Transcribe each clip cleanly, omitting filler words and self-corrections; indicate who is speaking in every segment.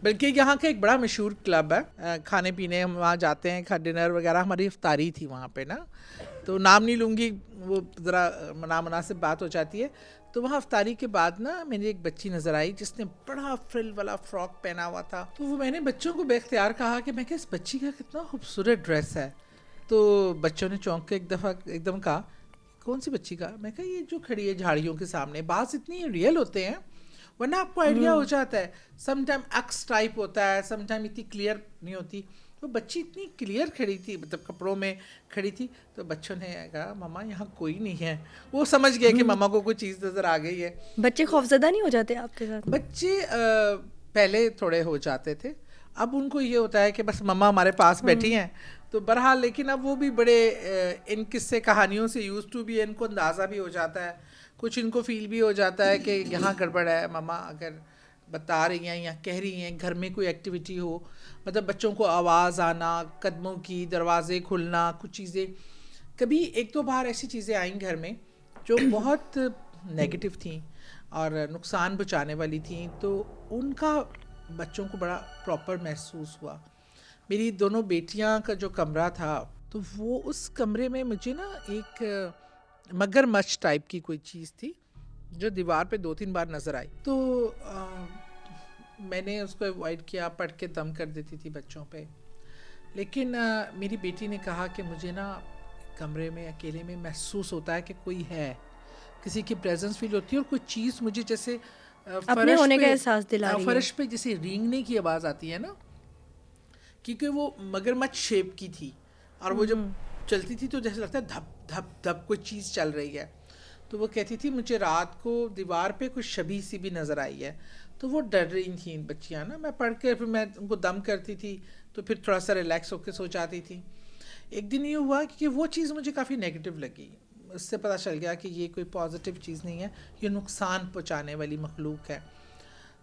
Speaker 1: بلکہ یہاں کا ایک بڑا مشہور کلب ہے، کھانے پینے ہم وہاں جاتے ہیں، ڈنر وغیرہ، ہماری افطاری تھی وہاں پہ نا، تو نام نہیں لوں گی، وہ ذرا نامناسب بات ہو جاتی ہے. تو وہاں افطاری کے بعد نا میری ایک بچی نظر آئی جس نے بڑا فرل والا فراک پہنا ہوا تھا. تو وہ میں نے بچوں کو بے اختیار کہا کہ میں کہ اس بچی کا کتنا خوبصورت ڈریس ہے. تو بچوں نے چونک کے ایک دم کہا کون سی بچی کا؟ میں کہا یہ جو کھڑی ہے جھاڑیوں کے سامنے. بعض اتنی ریئل ہوتے ہیں ورنہ آپ کو آئیڈیا ہو جاتا ہے. سم ٹائم ایکس ٹائپ ہوتا ہے، سم ٹائم اتنی کلیئر نہیں ہوتی. وہ بچی اتنی کلیئر کھڑی تھی، مطلب کپڑوں میں کھڑی تھی. تو بچوں نے کہا ماما یہاں کوئی نہیں ہے. وہ سمجھ گئے کہ ماما کو کوئی چیز نظر آ گئی ہے.
Speaker 2: بچے خوفزدہ نہیں ہو جاتے آپ کے ساتھ؟
Speaker 1: بچے پہلے تھوڑے ہو جاتے تھے، اب ان کو یہ ہوتا ہے کہ بس مما ہمارے پاس بیٹھی ہیں. تو بہرحال لیکن اب وہ بھی بڑے ان قصے کہانیوں سے یوز ٹو بھی، ان کو اندازہ بھی ہو جاتا ہے، کچھ ان کو فیل بھی ہو جاتا ہے کہ یہاں گڑبڑ ہے. مما اگر بتا رہی ہیں یا کہہ رہی ہیں گھر میں کوئی ایکٹیویٹی ہو، مطلب بچوں کو آواز آنا، قدموں کی، دروازے کھلنا، کچھ چیزیں. کبھی ایک دو بار ایسی چیزیں آئیں گھر میں جو بہت نیگیٹو تھیں اور نقصان پہنچانے والی تھیں، تو ان کا بچوں کو بڑا پراپر محسوس ہوا. میری دونوں بیٹیاں کا جو کمرہ تھا، تو وہ اس کمرے میں مجھے نا ایک مگر مچھ ٹائپ کی کوئی چیز تھی جو دیوار پہ 2-3 بار نظر آئی. تو میں نے اس کو اوائڈ کیا، پڑھ کے دم کر دیتی تھی بچوں پہ. لیکن میری بیٹی نے کہا کہ مجھے نا کمرے میں اکیلے میں محسوس ہوتا ہے کہ کوئی ہے، کسی کی پریزنس فیل ہوتی ہے، اور کوئی چیز مجھے جیسے
Speaker 2: اپنے ہونے کا احساس دلا رہی ہے.
Speaker 1: فرش پہ جیسے رینگنے کی آواز آتی ہے نا، کیونکہ وہ مگرمچھ شیپ کی تھی اور وہ جب چلتی تھی تو جیسے لگتا ہے دھپ دھپ دھپ کوئی چیز چل رہی ہے. تو وہ کہتی تھی مجھے رات کو دیوار پہ کچھ شبیہ سی بھی نظر آئی ہے. تو وہ ڈر رہی تھیں بچیاں نا. میں پڑھ کے پھر میں ان کو دم کرتی تھی تو پھر تھوڑا سا ریلیکس ہو کے سو جاتی تھی. ایک دن یہ ہوا کہ وہ چیز مجھے کافی نیگیٹو لگی. اس سے پتہ چل گیا کہ یہ کوئی پازیٹیو چیز نہیں ہے، یہ نقصان پہنچانے والی مخلوق ہے.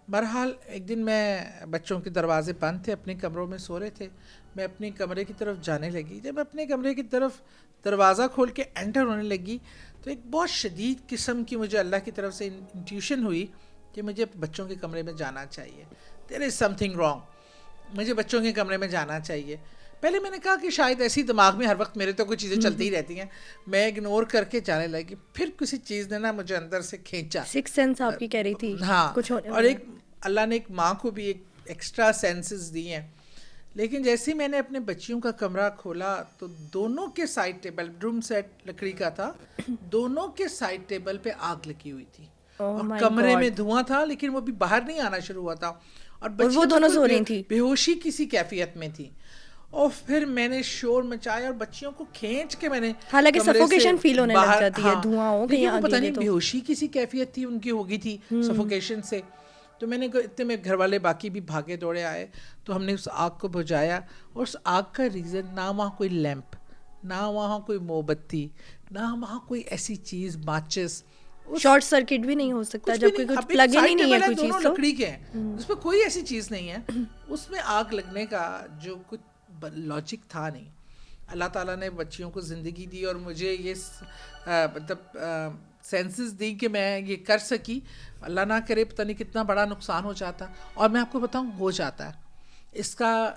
Speaker 1: بہرحال ایک دن میں، بچوں کے دروازے بند تھے، اپنے کمروں میں سو رہے تھے، میں اپنے کمرے کی طرف جانے لگی. جب اپنے کمرے کی طرف دروازہ کھول کے انٹر ہونے لگی تو ایک بہت شدید قسم کی مجھے اللہ کی طرف سے انٹیوشن ہوئی کہ مجھے بچوں کے کمرے میں جانا چاہیے. دیر از سم تھنگ رانگ، مجھے بچوں کے کمرے میں جانا چاہیے. پہلے میں نے کہا کہ شاید ایسی دماغ میں ہر وقت میرے تو کوئی چیزیں چلتی ہی رہتی ہیں، میں اگنور کر کے جانے لگی. پھر کسی چیز نے نا مجھے اندر سے کھینچا.
Speaker 2: سکس سینس آپ کی کہہ رہی تھی.
Speaker 1: ہاں،
Speaker 2: کچھ ہونے
Speaker 1: اور ایک اللہ نے ایک ماں کو بھی ایک ایکسٹرا سینسز دی ہیں. لیکن جیسے ہی میں نے اپنے بچیوں کا کمرہ کھولا تو دونوں کے سائڈ ٹیبل، روم سیٹ لکڑی کا تھا، دونوں کے سائڈ ٹیبل پہ آگ لگی ہوئی تھی اور کمرے میں دھواں تھا، لیکن وہ بھی باہر نہیں آنا شروع ہوا تھا. اور
Speaker 2: وہ دونوں سو رہی تھی،
Speaker 1: بے ہوشی کسی کیفیت میں تھی. اور پھر میں نے شور مچایا اور بچیوں کو کھینچ کے میں نے،
Speaker 2: حالانکہ سفوکیشن فیل ہونے لگ جاتی ہے، دھواں ہو گیا،
Speaker 1: پتہ نہیں بے ہوشی کسی کیفیت تھی ان کی ہو گئی تھی سفوکیشن سے. تو میں نے اتنے میں گھر والے باقی بھی بھاگے دوڑے آئے تو ہم نے اس آگ کو بجھایا. اور اس آگ کا ریزن، نہ وہاں کوئی لیمپ، نہ وہاں کوئی موم بتی، نہ وہاں کوئی ایسی چیز ماچس.
Speaker 2: شارٹ سرکٹ بھی نہیں ہو سکتا جب کوئی کچھ پلگ ہی نہیں ہے کوئی چیز.
Speaker 1: دونوں لکڑی کے ہیں، اس پہ کوئی ایسی چیز نہیں ہے. اس میں آگ لگنے کا جو کچھ لاجک تھا نہیں. اللہ تعالیٰ نے بچیوں کو زندگی دی اور مجھے یہ مطلب سینسز دی کہ میں یہ کر سکی. اللہ نہ کرے پتہ نہیں کتنا بڑا نقصان ہو جاتا. اور میں آپ کو بتاؤں ہو جاتا ہے اس کا